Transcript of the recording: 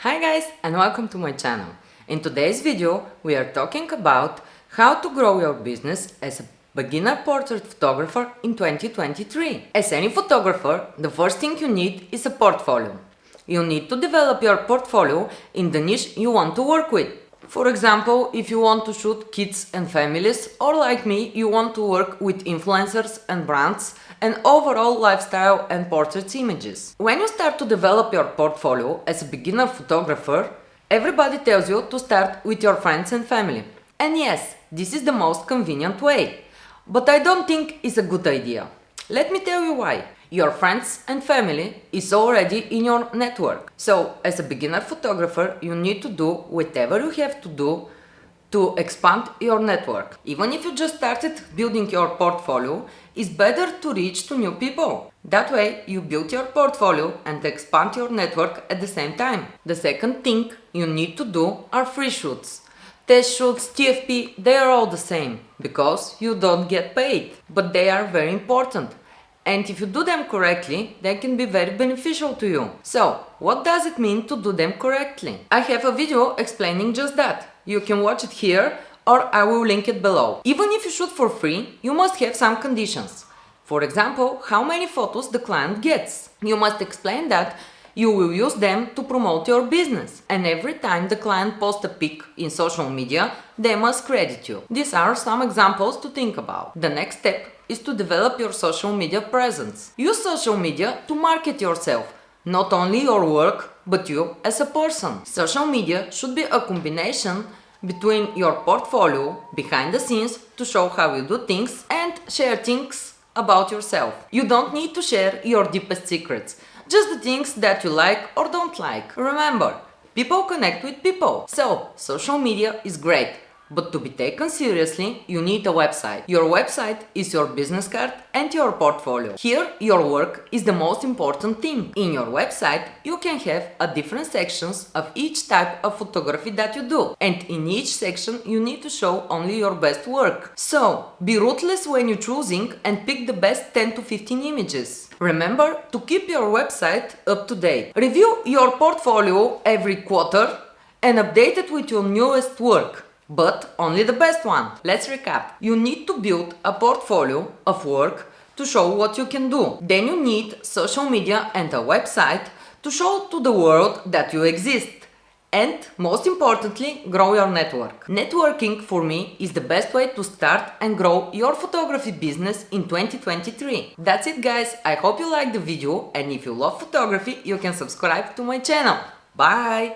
Hi guys and welcome to my channel. In today's video we are talking about how to grow your business as a beginner portrait photographer in 2023. As any photographer, the first thing you need is a portfolio. You need to develop your portfolio in the niche you want to work with. For example, if you want to shoot kids and families, or like me, you want to work with influencers and brands and overall lifestyle and portrait images. When you start to develop your portfolio as a beginner photographer, everybody tells you to start with your friends and family. And yes, this is the most convenient way. But I don't think it's a good idea. Let me tell you why. Your friends and family is already in your network. So, as a beginner photographer, you need to do whatever you have to do to expand your network. Even if you just started building your portfolio, it's better to reach to new people. That way, you build your portfolio and expand your network at the same time. The second thing you need to do are free shoots. Test shoots, TFP, they are all the same, because you don't get paid. But they are very important. And if you do them correctly, they can be very beneficial to you. So, what does it mean to do them correctly? I have a video explaining just that. You can watch it here or I will link it below. Even if you shoot for free, you must have some conditions. For example, how many photos the client gets. You must explain that you will use them to promote your business. And every time the client posts a pic in social media, they must credit you. These are some examples to think about. The next step is to develop your social media presence. Use social media to market yourself, not only your work, but you as a person. Social media should be a combination between your portfolio, behind the scenes, to show how you do things, and share things about yourself. You don't need to share your deepest secrets, just the things that you like or don't like. Remember, people connect with people. So, social media is great. But to be taken seriously, you need a website. Your website is your business card and your portfolio. Here, your work is the most important thing. In your website, you can have different sections of each type of photography that you do. And in each section, you need to show only your best work. So, be ruthless when you're choosing and pick the best 10 to 15 images. Remember to keep your website up to date. Review your portfolio every quarter and update it with your newest work. But only the best one. Let's recap. You need to build a portfolio of work to show what you can do. Then you need social media and a website to show to the world that you exist. And most importantly, grow your network. Networking for me is the best way to start and grow your photography business in 2023. That's it guys, I hope you liked the video, and if you love photography, you can subscribe to my channel. Bye!